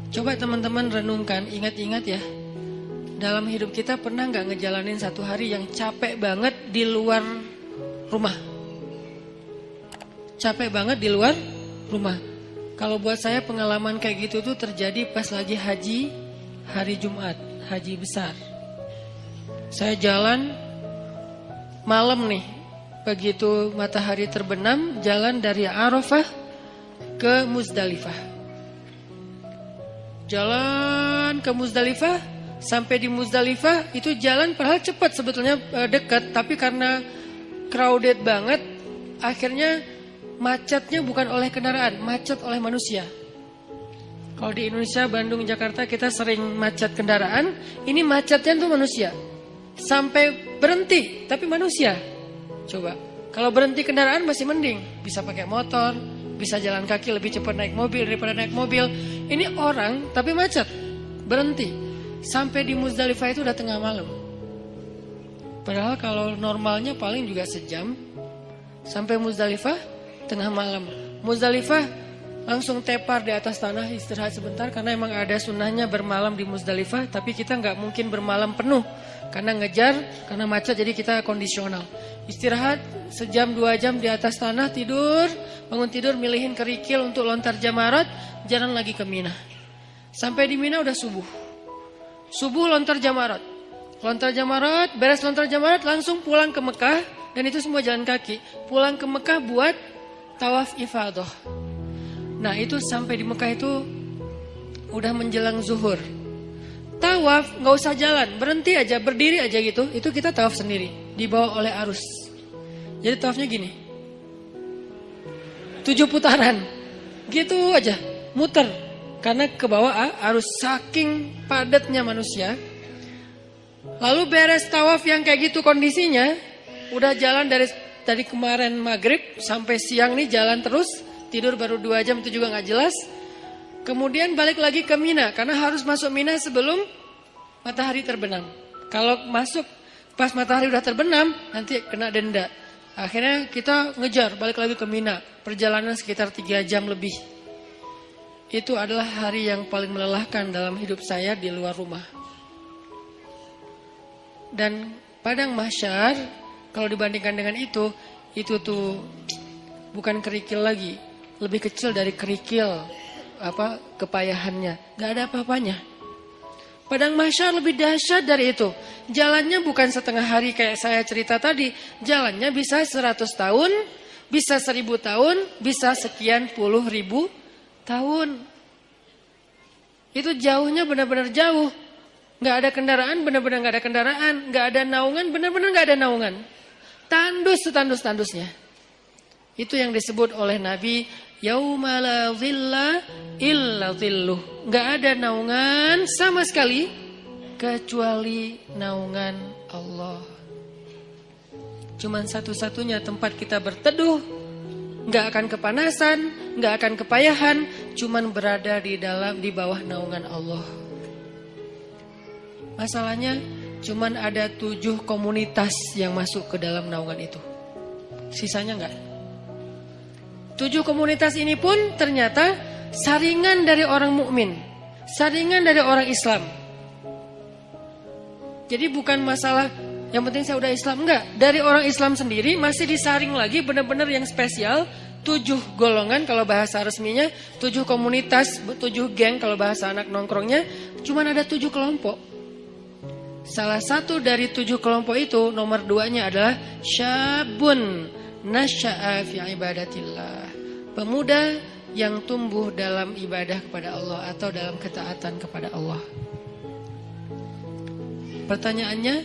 Coba teman-teman renungkan, ingat-ingat ya. Dalam hidup kita pernah gak ngejalanin satu hari yang capek banget di luar rumah? Capek banget di luar rumah. Kalau buat saya pengalaman kayak gitu tuh terjadi pas lagi haji, hari Jumat, haji besar. Saya jalan malam nih, begitu matahari terbenam, jalan dari Arafah ke Muzdalifah. Jalan ke Muzdalifah, sampai di Muzdalifah itu jalan padahal cepat sebetulnya, dekat, tapi karena crowded banget, akhirnya macetnya bukan oleh kendaraan, macet oleh manusia. Kalau di Indonesia, Bandung, Jakarta kita sering macet kendaraan, ini macetnya tuh manusia. Sampai berhenti, tapi manusia. Coba, kalau berhenti kendaraan masih mending, bisa pakai motor, bisa jalan kaki lebih cepat naik mobil daripada naik mobil. Ini orang tapi macet, berhenti. Sampai di Muzdalifah itu udah tengah malam. Padahal kalau normalnya paling juga sejam. Sampai Muzdalifah tengah malam. Muzdalifah langsung tepar di atas tanah, istirahat sebentar. Karena emang ada sunnahnya bermalam di Muzdalifah. Tapi kita gak mungkin bermalam penuh, karena ngejar, karena macet, jadi kita kondisional. Istirahat sejam 2 jam di atas tanah, tidur, bangun tidur, milihin kerikil untuk lontar jamarat, jalan lagi ke Mina. Sampai di Mina udah subuh. Subuh lontar jamarat. Lontar jamarat, beres lontar jamarat langsung pulang ke Mekah, dan itu semua jalan kaki. Pulang ke Mekah buat tawaf ifadah. Nah itu sampai di Mekah itu udah menjelang zuhur. Tawaf gak usah jalan, berhenti aja, berdiri aja gitu. Itu kita tawaf sendiri, dibawa oleh arus. Jadi tawafnya gini, 7 putaran, gitu aja, muter. Karena ke bawah arus, saking padatnya manusia. Lalu beres tawaf yang kayak gitu kondisinya, udah jalan dari kemarin maghrib sampai siang nih jalan terus. Tidur baru 2 jam, itu juga gak jelas. Kemudian balik lagi ke Mina, karena harus masuk Mina sebelum matahari terbenam. Kalau masuk pas matahari udah terbenam, nanti kena denda. Akhirnya kita ngejar, balik lagi ke Mina. Perjalanan sekitar 3 jam lebih. Itu adalah hari yang paling melelahkan dalam hidup saya di luar rumah. Dan padang mahsyar, kalau dibandingkan dengan itu tuh bukan kerikil lagi. Lebih kecil dari kerikil. Kepayahannya, gak ada apa-apanya. Padang mahsyar lebih dahsyat dari itu. Jalannya bukan setengah hari kayak saya cerita tadi. Jalannya bisa 100 tahun, bisa 1000 tahun, bisa sekian puluh ribu tahun. Itu jauhnya benar-benar jauh. Gak ada kendaraan, benar-benar gak ada kendaraan. Gak ada naungan, benar-benar gak ada naungan. Tandus setandus-tandusnya. Itu yang disebut oleh Nabi, yauma la dhilla illa dhilluh. Gak ada naungan sama sekali kecuali naungan Allah. Cuman satu-satunya tempat kita berteduh, gak akan kepanasan, gak akan kepayahan, cuman berada di bawah naungan Allah. Masalahnya cuman ada 7 komunitas yang masuk ke dalam naungan itu. Sisanya enggak. 7 komunitas ini pun ternyata saringan dari orang mukmin, saringan dari orang Islam. Jadi bukan masalah yang penting saya udah Islam, enggak. Dari orang Islam sendiri masih disaring lagi benar-benar yang spesial. 7 golongan kalau bahasa resminya, 7 komunitas, 7 geng kalau bahasa anak nongkrongnya. Cuman ada 7 kelompok. Salah satu dari 7 kelompok itu, nomor 2-nya adalah syabun nasya'a fi ibadatillah. Pemuda yang tumbuh dalam ibadah kepada Allah atau dalam ketaatan kepada Allah. Pertanyaannya,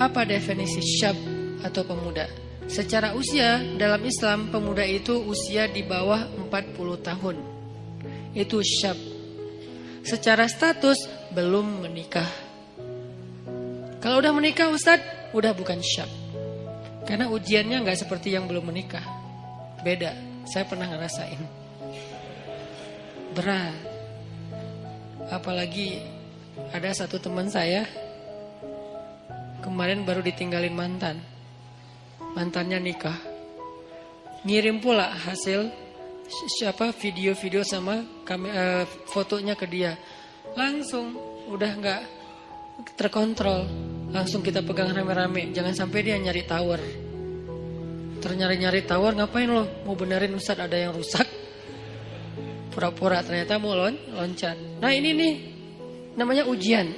apa definisi syab atau pemuda? Secara usia dalam Islam, pemuda itu usia di bawah 40 tahun. Itu syab. Secara status belum menikah. Kalau udah menikah Ustadz, udah bukan syab. Karena ujiannya gak seperti yang belum menikah. Beda, saya pernah ngerasain. Berat. Apalagi ada satu teman saya, kemarin baru ditinggalin mantan. Mantannya nikah. Ngirim pula hasil siapa video-video sama fotonya ke dia. Langsung udah nggak terkontrol. Langsung kita pegang rame-rame. Jangan sampai dia nyari tower. Nyari tower, ngapain lo? Mau benerin Ustadz ada yang rusak. Pura-pura ternyata mau loncat. Nah ini nih namanya ujian.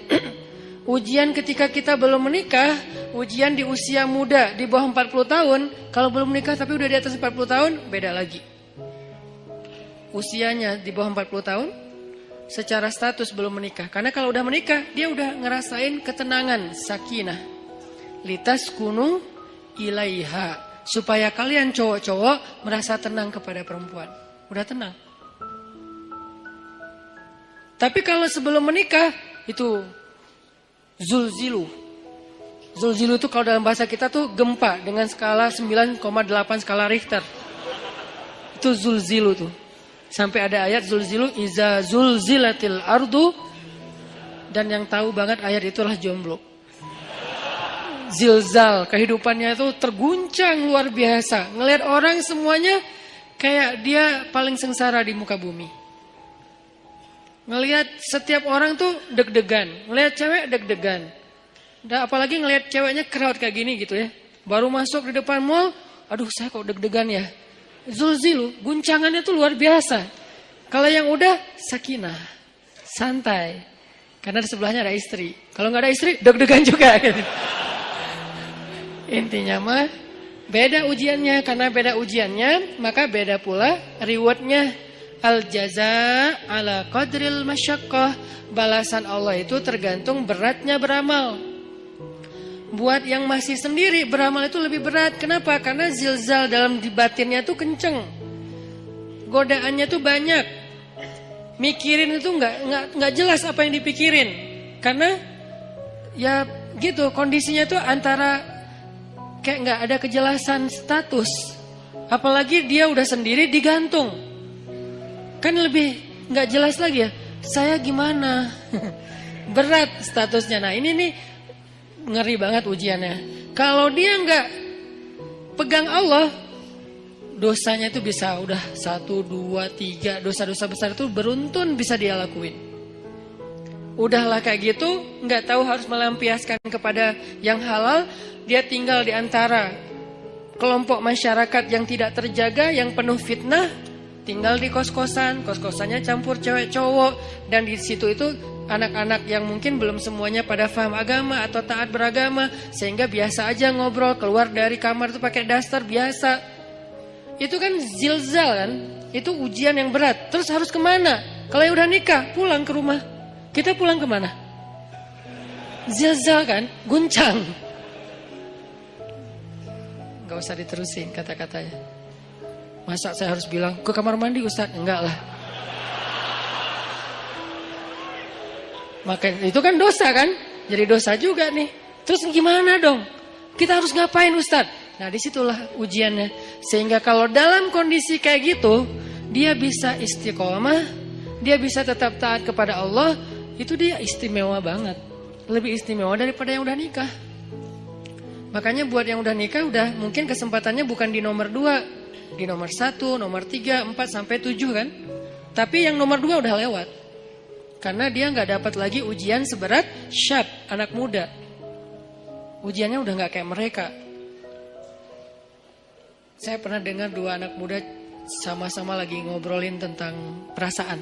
Ujian ketika kita belum menikah, ujian di usia muda di bawah 40 tahun. Kalau belum menikah tapi udah di atas 40 tahun, beda lagi. Usianya di bawah 40 tahun, secara status belum menikah. Karena kalau udah menikah, dia udah ngerasain ketenangan, sakinah. Litas kunu ilaiha. Supaya kalian cowok-cowok merasa tenang kepada perempuan. Udah tenang. Tapi kalau sebelum menikah, itu zulzilu. Zulzilu itu kalau dalam bahasa kita tuh gempa dengan skala 9,8 skala Richter. Itu zulzilu tuh. Sampai ada ayat zulzilu iza zulzilatil ardu. Dan yang tahu banget ayat itulah jomblo. Zilzal, kehidupannya itu terguncang luar biasa. Ngelihat orang semuanya kayak dia paling sengsara di muka bumi. Ngelihat setiap orang tuh deg-degan. Ngelihat cewek deg-degan. Dan apalagi ngelihat ceweknya crowd kayak gini gitu ya. Baru masuk di depan mall, aduh saya kok deg-degan ya. Zulzilu, guncangannya tuh luar biasa. Kalau yang udah sakinah, santai. Karena di sebelahnya ada istri. Kalau nggak ada istri, deg-degan juga gitu. Intinya mah beda ujiannya. Karena beda ujiannya, maka beda pula rewardnya. Al-jaza ala qadril masyaqqah. Balasan Allah itu tergantung beratnya beramal. Buat yang masih sendiri, beramal itu lebih berat. Kenapa? Karena zilzal dalam di batinnya tuh kenceng. Godaannya tuh banyak. Mikirin itu nggak jelas apa yang dipikirin. Karena ya gitu, kondisinya tuh antara kayak nggak ada kejelasan status. Apalagi dia udah sendiri digantung. Kan lebih nggak jelas lagi ya. Saya gimana? Berat statusnya. Nah ini nih ngeri banget ujiannya. Kalau dia nggak pegang Allah, dosanya itu bisa udah 1, 2, 3. Dosa-dosa besar itu beruntun bisa dia lakuin. Udahlah kayak gitu, nggak tahu harus melampiaskan kepada yang halal. Dia tinggal di antara kelompok masyarakat yang tidak terjaga, yang penuh fitnah. Tinggal di kos-kosan, kos-kosannya campur cewek cowok. Dan di situ itu anak-anak yang mungkin belum semuanya pada paham agama atau taat beragama. Sehingga biasa aja ngobrol, keluar dari kamar itu pakai daster biasa. Itu kan zilzal kan, itu ujian yang berat. Terus harus kemana? Kalau yang udah nikah, pulang ke rumah. Kita pulang kemana? Zilzal kan, guncang. Gak usah diterusin kata-katanya. Masa saya harus bilang ke kamar mandi Ustaz? Enggak lah. Maka itu kan dosa kan? Jadi dosa juga nih. Terus gimana dong? Kita harus ngapain Ustaz? Nah disitulah ujiannya. Sehingga kalau dalam kondisi kayak gitu, dia bisa istiqomah, dia bisa tetap taat kepada Allah. Itu dia istimewa banget. Lebih istimewa daripada yang udah nikah. Makanya buat yang udah nikah udah mungkin kesempatannya bukan di nomor 2, di nomor 1, nomor 3, 4 sampai 7 kan. Tapi yang nomor 2 udah lewat. Karena dia nggak dapat lagi ujian seberat syab, anak muda. Ujiannya udah nggak kayak mereka. Saya pernah dengar 2 anak muda sama-sama lagi ngobrolin tentang perasaan.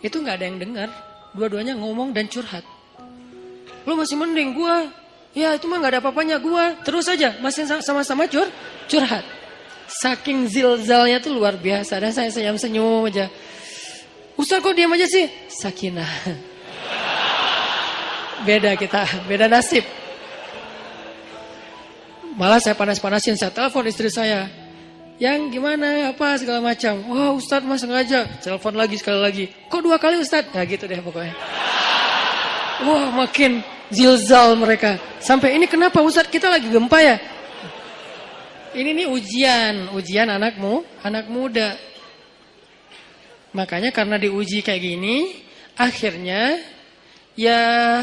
Itu nggak ada yang dengar. Dua-duanya ngomong dan curhat. Lu masih mending gua. Ya itu mah gak ada apa-apanya gua. Terus aja masih sama-sama curhat. Saking zilzalnya tuh luar biasa. Dan saya senyum-senyum aja. Ustaz kok diam aja sih? Sakinah. Beda kita, beda nasib. Malah saya panas-panasin, saya telepon istri saya. Yang gimana, apa segala macam. Wah Ustaz mas sengaja. Telepon lagi sekali lagi. Kok 2 kali Ustaz? Nah gitu deh pokoknya. Wah makin zilzal mereka. Sampai ini kenapa Ustaz kita lagi gempa ya? Ini nih ujian anak muda. Makanya karena diuji kayak gini, akhirnya ya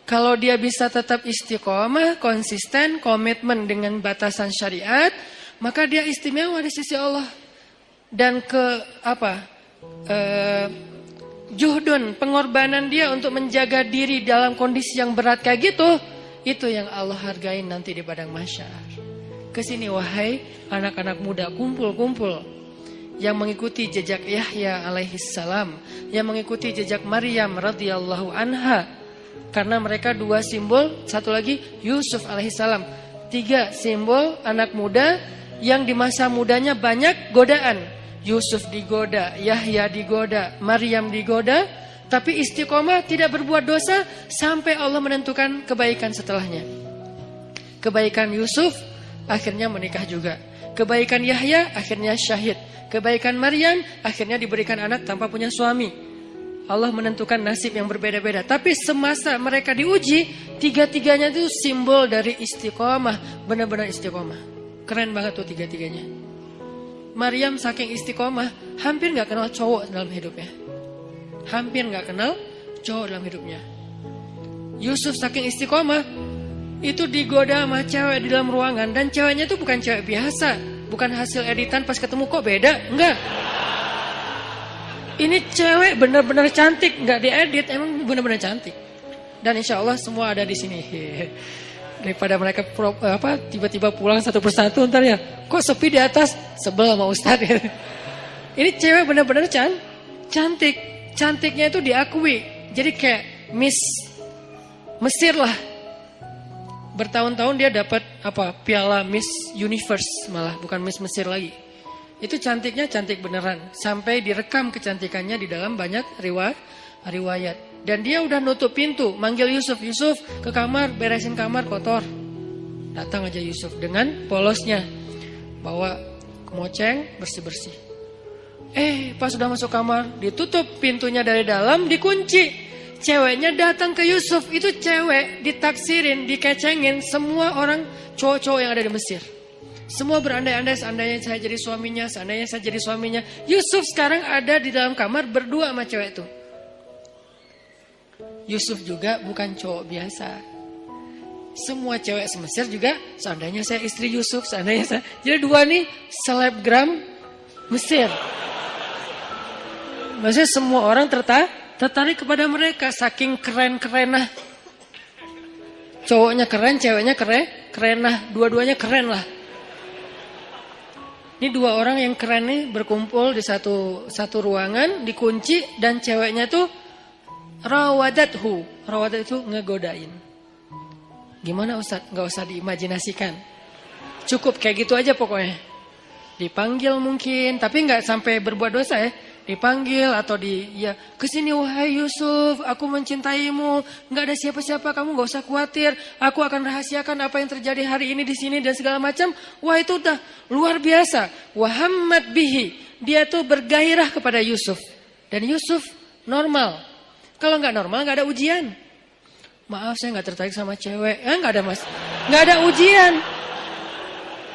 kalau dia bisa tetap istiqomah, konsisten, komitmen dengan batasan syariat, maka dia istimewa di sisi Allah. dan juhdun, pengorbanan dia untuk menjaga diri dalam kondisi yang berat kayak gitu, itu yang Allah hargain nanti di padang mahsyar. Kesini wahai anak-anak muda, kumpul-kumpul yang mengikuti jejak Yahya alaihissalam, yang mengikuti jejak Maryam radhiyallahu anha, karena mereka dua simbol, satu lagi Yusuf alaihissalam, tiga simbol anak muda yang di masa mudanya banyak godaan. Yusuf digoda, Yahya digoda, Maryam digoda, tapi istiqomah tidak berbuat dosa sampai Allah menentukan kebaikan setelahnya. Kebaikan Yusuf akhirnya menikah juga. Kebaikan Yahya akhirnya syahid. Kebaikan Maryam akhirnya diberikan anak tanpa punya suami. Allah menentukan nasib yang berbeda-beda. Tapi semasa mereka diuji, tiga-tiganya itu simbol dari istiqomah. Benar-benar istiqomah. Keren banget tuh tiga-tiganya. Maryam saking istiqomah, hampir gak kenal cowok dalam hidupnya. Hampir gak kenal cowok dalam hidupnya. Yusuf saking istiqomah, itu digoda sama cewek di dalam ruangan. Dan ceweknya itu bukan cewek biasa. Bukan hasil editan pas ketemu kok beda. Enggak. Ini cewek benar-benar cantik. Enggak diedit, emang benar-benar cantik. Dan insya Allah semua ada di sini. Daripada mereka tiba-tiba pulang satu persatu ntar ya. Kok sepi di atas? Sebel sama Ustadz. Ini cewek benar-benar cantik. Cantiknya itu diakui. Jadi kayak Miss Mesir lah. Bertahun-tahun dia dapat piala Miss Universe, malah bukan Miss Mesir lagi. Itu cantiknya cantik beneran. Sampai direkam kecantikannya di dalam banyak riwayat. Dan dia udah nutup pintu, manggil Yusuf ke kamar, beresin kamar kotor. Datang aja Yusuf dengan polosnya, bawa kemoceng, bersih-bersih. Pas sudah masuk kamar, ditutup pintunya dari dalam, dikunci. Ceweknya datang ke Yusuf, itu cewek ditaksirin, dikecengin semua orang cowok-cowok yang ada di Mesir. Semua berandai-andai seandainya saya jadi suaminya, seandainya saya jadi suaminya. Yusuf sekarang ada di dalam kamar berdua sama cewek itu. Yusuf juga bukan cowok biasa. Semua cewek se-Mesir juga, seandainya saya istri Yusuf, seandainya saya. Jadi dua nih selebgram Mesir. Maksudnya semua orang tertarik kepada mereka saking keren-kerenah. Cowoknya keren, ceweknya kerenah, dua-duanya keren lah. Ini dua orang yang keren nih berkumpul di satu ruangan, dikunci, dan ceweknya tuh rawadathu. Rawadat itu ngegodain. Gimana Ustaz? Gak usah diimajinasikan. Cukup kayak gitu aja pokoknya. Dipanggil mungkin, tapi gak sampai berbuat dosa ya. Dipanggil atau kesini wahai Yusuf, aku mencintaimu, nggak ada siapa-siapa, kamu nggak usah khawatir, aku akan rahasiakan apa yang terjadi hari ini di sini dan segala macam. Wah itu udah luar biasa. Wahammat bihi, dia tuh bergairah kepada Yusuf dan Yusuf normal. Kalau nggak normal nggak ada ujian. Maaf saya nggak tertarik sama cewek, nggak ada mas, nggak ada ujian.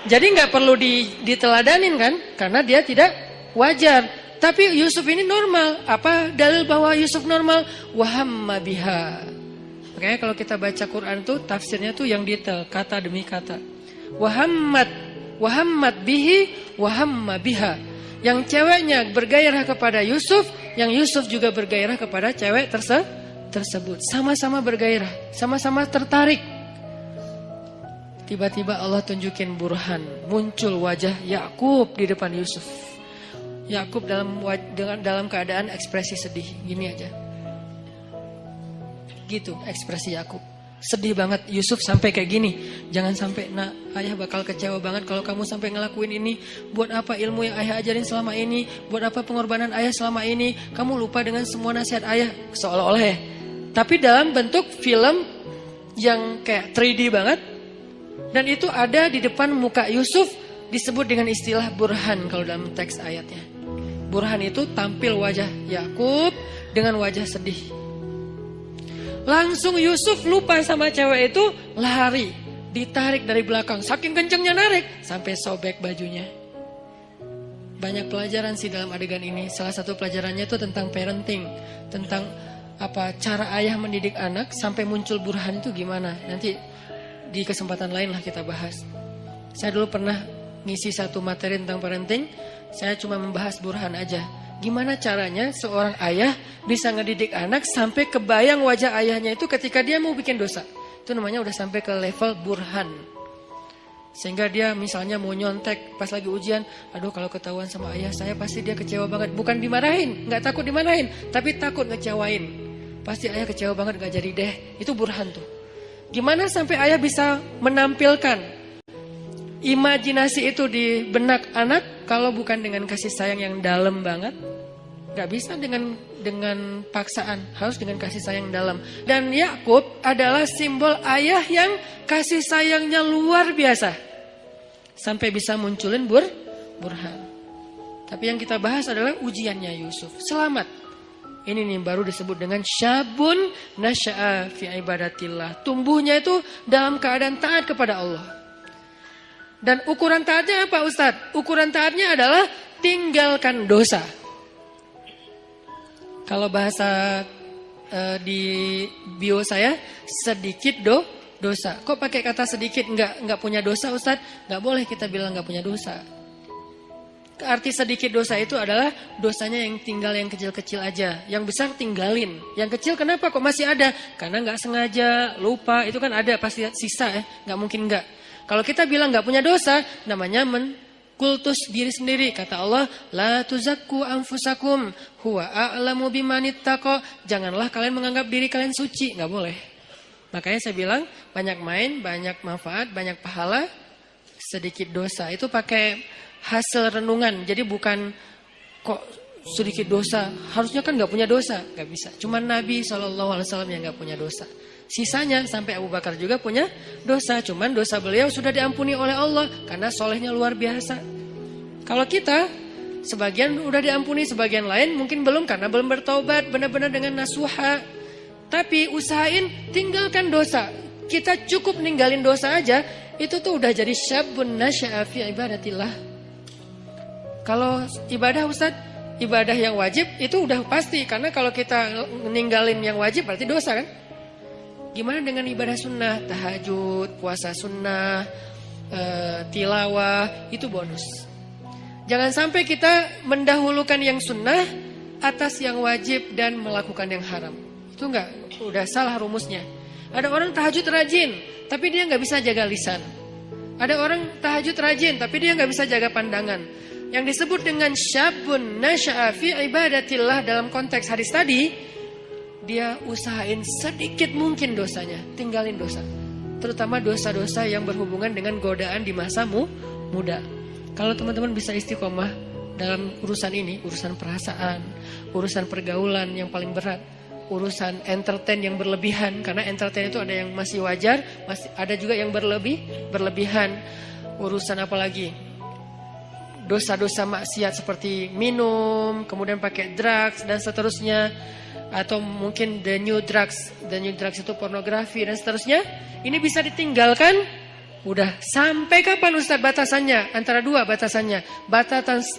Jadi nggak perlu diteladanin kan, karena dia tidak wajar. Tapi Yusuf ini normal. Apa dalil bahwa Yusuf normal? Wahamma biha. Makanya kalau kita baca Quran tuh tafsirnya tuh yang detail, kata demi kata. Wahammat bihi, wahamma biha. Yang ceweknya bergairah kepada Yusuf, yang Yusuf juga bergairah kepada cewek tersebut. Sama-sama bergairah, sama-sama tertarik. Tiba-tiba Allah tunjukin burhan, muncul wajah Yakub di depan Yusuf. Yakub dalam keadaan ekspresi sedih, gini aja. Gitu ekspresi Yakub. Sedih banget Yusuf sampai kayak gini. Jangan sampai ayah bakal kecewa banget kalau kamu sampai ngelakuin ini. Buat apa ilmu yang ayah ajarin selama ini? Buat apa pengorbanan ayah selama ini? Kamu lupa dengan semua nasihat ayah, seolah-olah ya. Tapi dalam bentuk film yang kayak 3D banget. Dan itu ada di depan muka Yusuf, disebut dengan istilah burhan kalau dalam teks ayatnya. Burhan itu tampil wajah Yakub dengan wajah sedih. Langsung Yusuf lupa sama cewek itu, lari, ditarik dari belakang. Saking kencengnya narik, sampai sobek bajunya. Banyak pelajaran sih dalam adegan ini. Salah satu pelajarannya itu tentang parenting. Tentang cara ayah mendidik anak sampai muncul burhan itu gimana. Nanti di kesempatan lain lah kita bahas. Saya dulu pernah ngisi satu materi tentang parenting, saya cuma membahas burhan aja. Gimana caranya seorang ayah bisa ngedidik anak sampai kebayang wajah ayahnya itu ketika dia mau bikin dosa. Itu namanya udah sampai ke level burhan. Sehingga dia misalnya mau nyontek pas lagi ujian, aduh kalau ketahuan sama ayah saya pasti dia kecewa banget. Bukan dimarahin, gak takut dimarahin, tapi takut ngecewain. Pasti ayah kecewa banget gak jadi deh. Itu burhan tuh. Gimana sampai ayah bisa menampilkan imajinasi itu di benak anak kalau bukan dengan kasih sayang yang dalam banget? Gak bisa dengan paksaan, harus dengan kasih sayang dalam. Dan Yakub adalah simbol ayah yang kasih sayangnya luar biasa. Sampai bisa munculin burhan. Tapi yang kita bahas adalah ujiannya Yusuf. Selamat. Ini nih baru disebut dengan syabun nasya'a fi ibadatillah. Tumbuhnya itu dalam keadaan taat kepada Allah. Dan ukuran taatnya apa Ustadz? Ukuran taatnya adalah tinggalkan dosa. Kalau bahasa di bio saya, sedikit dosa. Kok pakai kata sedikit? Enggak punya dosa Ustadz? Enggak boleh kita bilang enggak punya dosa. Arti sedikit dosa itu adalah dosanya yang tinggal yang kecil-kecil aja. Yang besar tinggalin. Yang kecil kenapa kok masih ada? Karena enggak sengaja, lupa. Itu kan ada pasti sisa ya. Enggak mungkin enggak. Kalau kita bilang enggak punya dosa, namanya kultus diri sendiri. Kata Allah, la tuzakku anfusakum huwa a'lamu bimanittaqo. Janganlah kalian menganggap diri kalian suci, enggak boleh. Makanya saya bilang banyak main, banyak manfaat, banyak pahala, sedikit dosa. Itu pakai hasil renungan. Jadi bukan kok sedikit dosa, harusnya kan enggak punya dosa, enggak bisa. Cuma Nabi SAW yang enggak punya dosa. Sisanya sampai Abu Bakar juga punya dosa. Cuman dosa beliau sudah diampuni oleh Allah karena solehnya luar biasa. Kalau kita sebagian udah diampuni, sebagian lain mungkin belum karena belum bertaubat benar-benar dengan nasuha. Tapi usahain tinggalkan dosa. Kita cukup ninggalin dosa aja, itu tuh udah jadi syabun nasya'a fi ibadatillah. Kalau ibadah Ustadz, ibadah yang wajib itu udah pasti. Karena kalau kita ninggalin yang wajib berarti dosa kan. Gimana dengan ibadah sunnah, tahajud, puasa sunnah, tilawah, itu bonus. Jangan sampai kita mendahulukan yang sunnah atas yang wajib dan melakukan yang haram. Itu enggak, udah salah rumusnya. Ada orang tahajud rajin, tapi dia enggak bisa jaga lisan. Ada orang tahajud rajin, tapi dia enggak bisa jaga pandangan. Yang disebut dengan syabun nasya'a fi ibadatillah dalam konteks hadis tadi, dia usahain sedikit mungkin dosanya, tinggalin dosa. Terutama dosa-dosa yang berhubungan dengan godaan di masa muda. Kalau teman-teman bisa istiqomah dalam urusan ini, urusan perasaan, urusan pergaulan yang paling berat, urusan entertain yang berlebihan, karena entertain itu ada yang masih wajar, masih ada juga yang berlebihan. Urusan apa lagi? Dosa-dosa maksiat seperti minum, kemudian pakai drugs dan seterusnya. Atau mungkin the new drugs itu pornografi dan seterusnya. Ini bisa ditinggalkan. Udah sampai kapan Ustaz batasannya? Antara dua batasannya.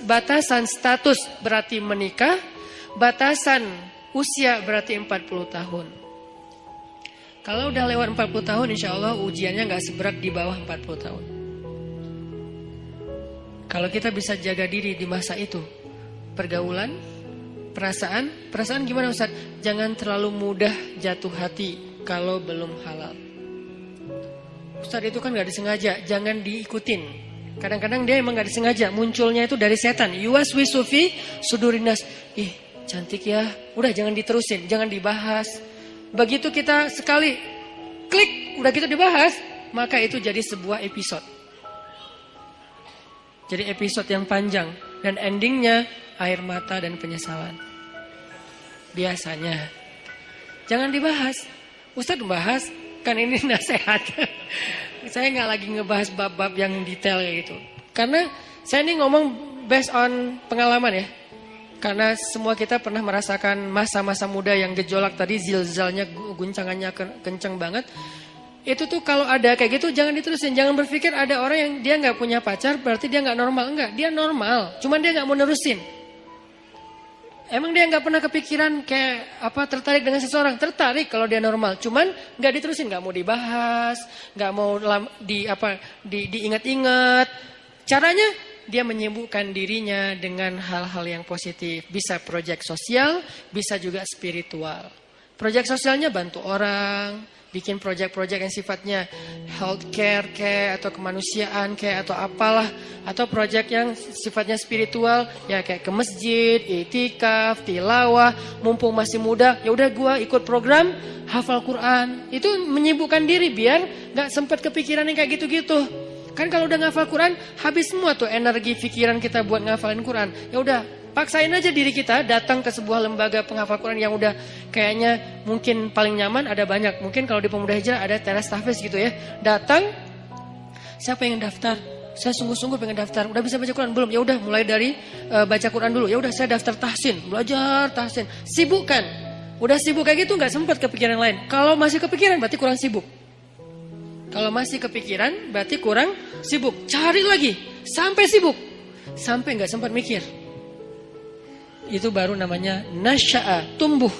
Batasan status berarti menikah, batasan usia berarti 40 tahun. Kalau udah lewat 40 tahun insya Allah ujiannya gak seberat di bawah 40 tahun. Kalau kita bisa jaga diri di masa itu, pergaulan, perasaan gimana Ustaz? Jangan terlalu mudah jatuh hati kalau belum halal. Ustaz itu kan gak disengaja, jangan diikutin. Kadang-kadang dia emang gak disengaja, munculnya itu dari setan. Yuwaswisu fi sudurinas. Ih, cantik ya. Udah jangan diterusin, jangan dibahas. Begitu kita sekali klik, udah kita dibahas, maka itu jadi sebuah episode. Jadi episode yang panjang dan endingnya air mata dan penyesalan. Biasanya. Jangan dibahas. Ustadz bahas, kan ini nasihat. Saya gak lagi ngebahas bab-bab yang detail kayak gitu. Karena saya ini ngomong based on pengalaman ya. Karena semua kita pernah merasakan masa-masa muda yang gejolak tadi, zilzalnya, guncangannya kenceng banget. Itu tuh kalau ada kayak gitu jangan diterusin. Jangan berpikir ada orang yang dia gak punya pacar berarti dia gak normal. Enggak, dia normal. Cuman dia gak mau nerusin. Emang dia gak pernah kepikiran kayak apa tertarik dengan seseorang? Tertarik kalau dia normal. Cuman gak diterusin, gak mau dibahas, gak mau diingat-ingat. Caranya dia menyibukkan dirinya dengan hal-hal yang positif. Bisa proyek sosial, bisa juga spiritual. Proyek sosialnya bantu orang, bikin proyek-proyek yang sifatnya healthcare kayak atau kemanusiaan kayak atau apalah, atau proyek yang sifatnya spiritual ya kayak ke masjid, itikaf, tilawah, mumpung masih muda, ya udah gua ikut program hafal Quran. Itu menyibukkan diri biar nggak sempat kepikiran yang kayak gitu-gitu. Kan kalau udah ngafal Quran habis semua tuh energi pikiran kita buat ngafalin Quran. Ya udah, paksain aja diri kita datang ke sebuah lembaga penghafal Quran yang udah kayaknya mungkin paling nyaman, ada banyak. Mungkin kalau di Pemuda Hijrah ada teras tahfiz gitu ya. Datang, siapa yang daftar? Saya sungguh-sungguh pengen daftar. Udah bisa baca Quran belum? Ya udah, mulai dari baca Quran dulu. Ya udah, saya daftar tahsin, belajar tahsin. Sibukkan. Udah sibuk kayak gitu nggak sempat kepikiran lain. Kalau masih kepikiran berarti kurang sibuk. Kalau masih kepikiran berarti kurang sibuk. Cari lagi sampai sibuk, sampai nggak sempat mikir. Itu baru namanya nasya'a, tumbuh.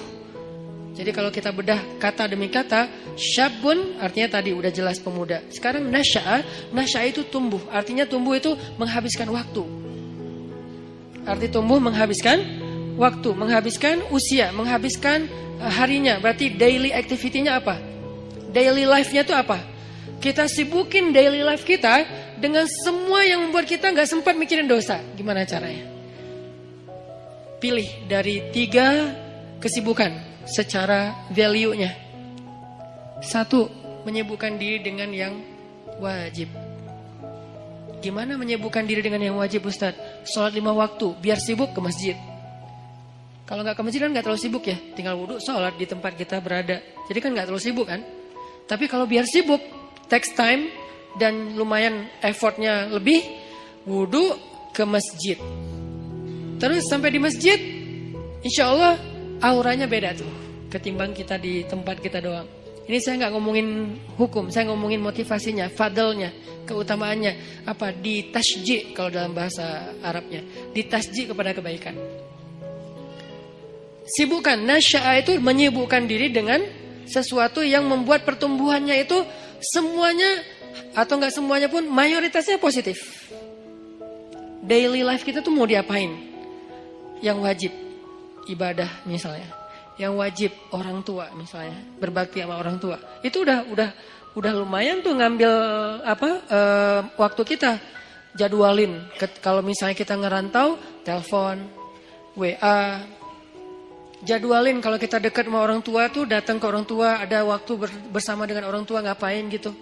Jadi kalau kita bedah kata demi kata, syabun artinya tadi udah jelas pemuda. Sekarang nasya'a itu tumbuh. Artinya tumbuh itu menghabiskan waktu. Arti tumbuh menghabiskan waktu, menghabiskan usia, menghabiskan harinya. Berarti daily activity-nya apa? Daily life-nya itu apa? Kita sibukin daily life kita dengan semua yang membuat kita nggak sempat mikirin dosa. Gimana caranya? Pilih dari 3 kesibukan secara value-nya. 1, menyibukkan diri dengan yang wajib. Gimana menyibukkan diri dengan yang wajib, Ustadz? Sholat 5 waktu, biar sibuk ke masjid. Kalau nggak ke masjid kan nggak terlalu sibuk ya. Tinggal wudhu, sholat di tempat kita berada. Jadi kan nggak terlalu sibuk kan. Tapi kalau biar sibuk, takes time dan lumayan effortnya lebih, wudhu ke masjid. Terus sampai di masjid, insya Allah auranya beda tuh ketimbang kita di tempat kita doang. Ini saya nggak ngomongin hukum, saya ngomongin motivasinya, fadlnya, keutamaannya. Apa? Ditasji kalau dalam bahasa Arabnya, ditasji kepada kebaikan. Sibukkan, nasya'a itu menyibukkan diri dengan sesuatu yang membuat pertumbuhannya itu semuanya atau enggak semuanya pun mayoritasnya positif. Daily life kita tuh mau diapain? Yang wajib ibadah misalnya, yang wajib orang tua misalnya, berbakti sama orang tua. Itu udah lumayan tuh ngambil waktu kita. Jadwalin. Kalau misalnya kita ngerantau, telepon, WA. Jadwalin kalau kita dekat sama orang tua tuh datang ke orang tua, ada waktu bersama dengan orang tua ngapain gitu.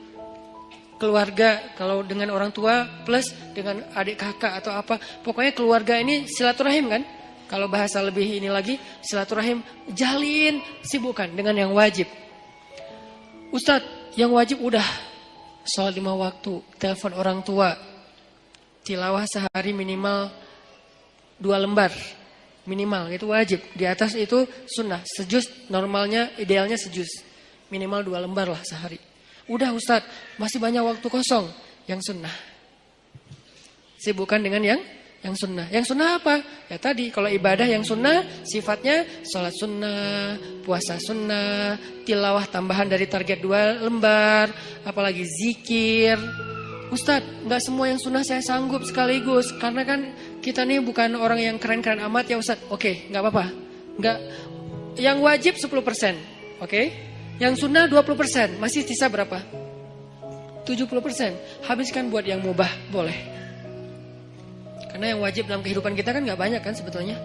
Keluarga kalau dengan orang tua plus dengan adik kakak atau apa. Pokoknya keluarga ini silaturahim kan. Kalau bahasa lebih ini lagi silaturahim, jalin, sibukkan dengan yang wajib. Ustadz, yang wajib udah sholat 5 waktu, telepon orang tua, tilawah sehari minimal 2 lembar. Minimal itu wajib. Di atas itu sunnah. Sejuz normalnya idealnya sejuz. Minimal 2 lembar lah sehari. Udah Ustadz, masih banyak waktu kosong. Yang sunnah. Sibukkan dengan yang sunnah. Yang sunnah apa? Ya tadi kalau ibadah yang sunnah sifatnya sholat sunnah, puasa sunnah, tilawah tambahan dari target 2 lembar, apalagi zikir. Ustadz, nggak semua yang sunnah saya sanggup sekaligus karena kan kita nih bukan orang yang keren-keren amat ya Ustadz. Oke, nggak apa-apa. Nggak, yang wajib 10%, oke? Yang sunnah 20%, masih sisa berapa? 70%. Habiskan buat yang mubah, boleh. Karena yang wajib dalam kehidupan kita kan nggak banyak kan sebetulnya.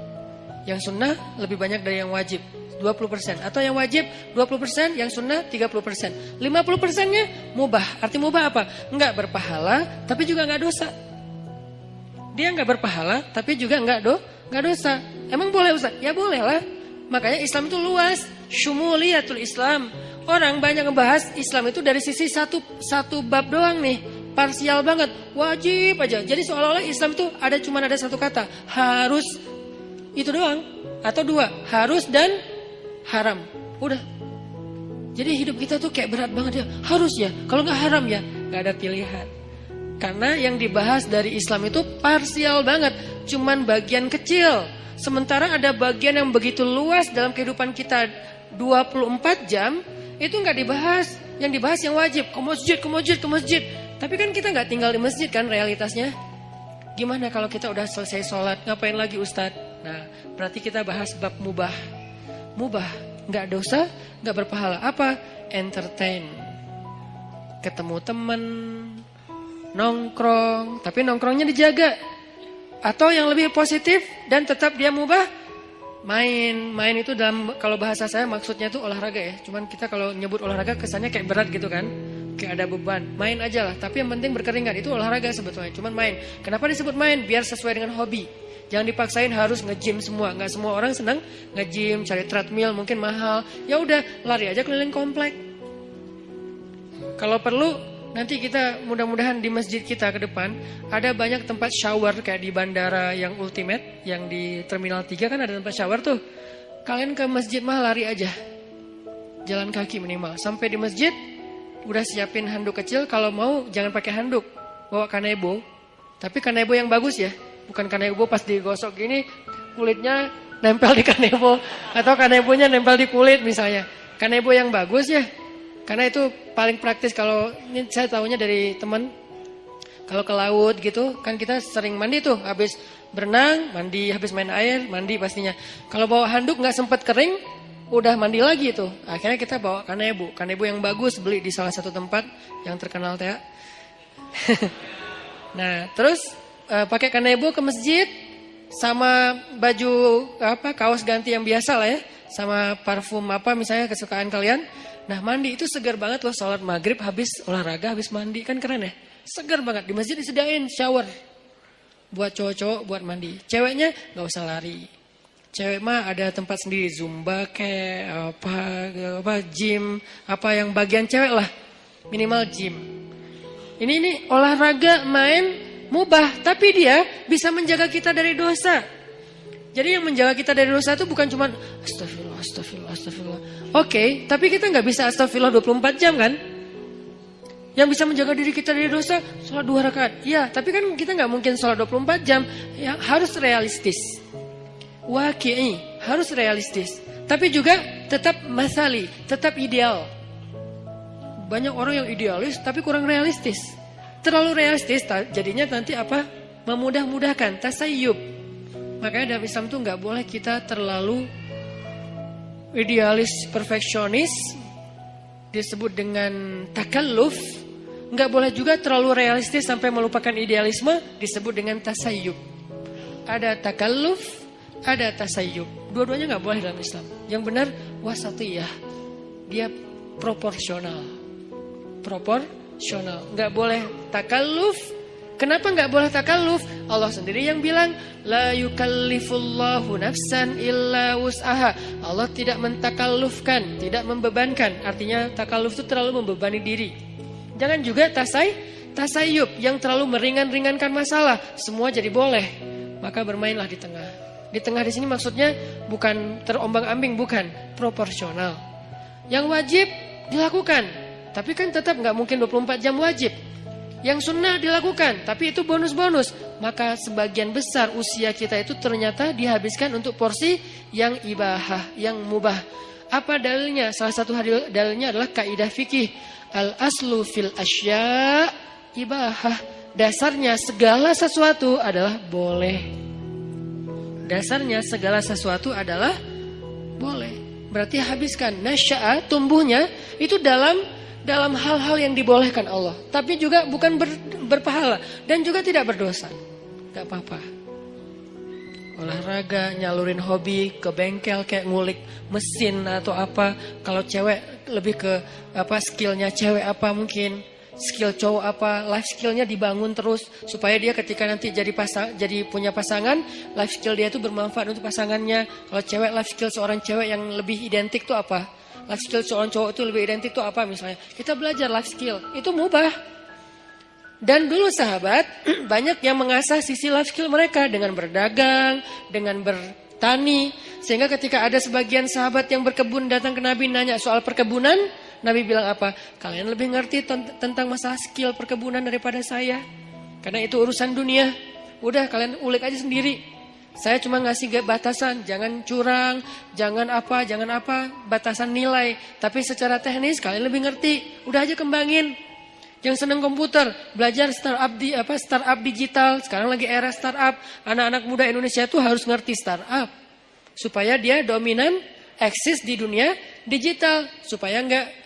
Yang sunnah lebih banyak dari yang wajib. 20%. Atau yang wajib 20%, yang sunnah 30%. 50%-nya mubah. Arti mubah apa? Enggak berpahala, tapi juga enggak dosa. Dia enggak berpahala, tapi juga enggak dosa. Emang boleh Ustaz? Ya boleh lah. Makanya Islam itu luas. Syumuliyatul Islam. Orang banyak ngebahas Islam itu dari sisi satu bab doang nih. Parsial banget. Wajib aja. Jadi seolah-olah Islam itu cuma ada satu kata. Harus. Itu doang. Atau 2. Harus dan haram. Udah. Jadi hidup kita tuh kayak berat banget ya. Harus ya. Kalau gak haram ya. Gak ada pilihan. Karena yang dibahas dari Islam itu parsial banget. Cuman bagian kecil. Sementara ada bagian yang begitu luas dalam kehidupan kita 24 jam. Itu gak dibahas. Yang dibahas yang wajib. Ke masjid. Tapi kan kita gak tinggal di masjid kan realitasnya. Gimana kalau kita udah selesai sholat, ngapain lagi Ustadz? Nah, berarti kita bahas bab mubah. Mubah, nggak dosa, nggak berpahala. Apa? Entertain. Ketemu temen, nongkrong, tapi nongkrongnya dijaga. Atau yang lebih positif dan tetap dia mubah, main itu dalam, kalau bahasa saya maksudnya itu olahraga ya. Cuman kita kalau nyebut olahraga kesannya kayak berat gitu kan, kayak ada beban. Main aja lah, tapi yang penting berkeringat, itu olahraga sebetulnya. Cuman main. Kenapa disebut main? Biar sesuai dengan hobi. Jangan dipaksain harus nge-gym semua. Nggak semua orang senang nge-gym, cari treadmill mungkin mahal. Ya udah, lari aja keliling komplek. Kalau perlu nanti kita mudah-mudahan di masjid kita ke depan ada banyak tempat shower kayak di bandara yang ultimate, yang di Terminal 3 kan ada tempat shower tuh. Kalian ke masjid mah lari aja. Jalan kaki minimal. Sampai di masjid udah siapin handuk kecil, kalau mau jangan pakai handuk. Bawa kanebo. Tapi kanebo yang bagus ya. Bukan kanebo pas digosok gini kulitnya nempel di kanebo atau kanebonya nempel di kulit misalnya. Kanebo yang bagus ya. Karena itu paling praktis. Kalau ini saya tahunya dari teman, kalau ke laut gitu kan kita sering mandi tuh, habis berenang mandi, habis main air mandi pastinya. Kalau bawa handuk nggak sempat kering, udah mandi lagi tuh. Akhirnya kita bawa kanebo yang bagus, beli di salah satu tempat yang terkenal teh. Nah terus pakai kanebo ke masjid sama baju kaos ganti yang biasa lah ya, sama parfum apa misalnya kesukaan kalian. Nah mandi itu segar banget loh, sholat maghrib habis olahraga, habis mandi kan keren ya. Segar banget, di masjid disediain shower. Buat cowok-cowok buat mandi. Ceweknya gak usah lari. Cewek mah ada tempat sendiri, zumba kayak apa gym, apa yang bagian cewek lah. Minimal gym. Ini olahraga main mubah, tapi dia bisa menjaga kita dari dosa. Jadi yang menjaga kita dari dosa itu bukan cuma astagfirullah. Oke, tapi kita nggak bisa astagfirullah 24 jam kan? Yang bisa menjaga diri kita dari dosa, sholat 2 rakaat. Ya, tapi kan kita nggak mungkin sholat 24 jam. Ya, harus realistis. Waqi'i, harus realistis. Tapi juga tetap masali, tetap ideal. Banyak orang yang idealis tapi kurang realistis. Terlalu realistis, jadinya nanti apa? Memudah-mudahkan, tasayyub. Makanya dalam Islam tuh nggak boleh kita terlalu idealis, perfeksionis, disebut dengan takalluf. Nggak boleh juga terlalu realistis sampai melupakan idealisme, disebut dengan tasayyub. Ada takalluf, ada tasayyub. Dua-duanya nggak boleh dalam Islam. Yang benar wasatiyah, dia proporsional. Nggak boleh takalluf. Kenapa nggak boleh takalluf? Allah sendiri yang bilang, la yukallifullahu nafsan illa wus'aha. Allah tidak mentakallufkan, tidak membebankan. Artinya takalluf itu terlalu membebani diri. Jangan juga tasayyub yang terlalu meringan-ringankan masalah. Semua jadi boleh. Maka bermainlah di tengah. Di tengah di sini maksudnya bukan terombang-ambing, bukan, proporsional. Yang wajib dilakukan, tapi kan tetap nggak mungkin 24 jam wajib. Yang sunnah dilakukan, tapi itu bonus-bonus. Maka sebagian besar usia kita itu ternyata dihabiskan untuk porsi yang ibahah, yang mubah. Apa dalilnya? Salah satu dalilnya adalah kaidah fikih. Al-aslu fil asya ibahah. Dasarnya segala sesuatu adalah boleh. Dasarnya segala sesuatu adalah boleh. Berarti habiskan. Nasya'a, tumbuhnya itu dalam hal-hal yang dibolehkan Allah. Tapi juga bukan berpahala. Dan juga tidak berdosa. Gak apa-apa. Olahraga, nyalurin hobi, ke bengkel kayak ngulik mesin atau apa. Kalau cewek lebih ke skillnya cewek apa mungkin. Skill cowok apa, life skillnya dibangun terus. Supaya dia ketika nanti jadi punya pasangan, life skill dia itu bermanfaat untuk pasangannya. Kalau cewek, life skill seorang cewek yang lebih identik tuh apa? Life skill seorang cowok itu lebih identik tuh apa misalnya? Kita belajar life skill, itu mubah. Dan dulu sahabat banyak yang mengasah sisi life skill mereka dengan berdagang, dengan bertani. Sehingga ketika ada sebagian sahabat yang berkebun datang ke Nabi nanya soal perkebunan, Nabi bilang apa? Kalian lebih ngerti tentang masalah skill perkebunan daripada saya. Karena itu urusan dunia. Udah kalian ulik aja sendiri. Saya cuma ngasih batasan, jangan curang, jangan apa, batasan nilai. Tapi secara teknis kalian lebih ngerti, udah aja kembangin. Yang senang komputer, belajar startup digital. Sekarang lagi era startup. Anak-anak muda Indonesia tuh harus ngerti startup supaya dia dominan, eksis di dunia digital, supaya nggak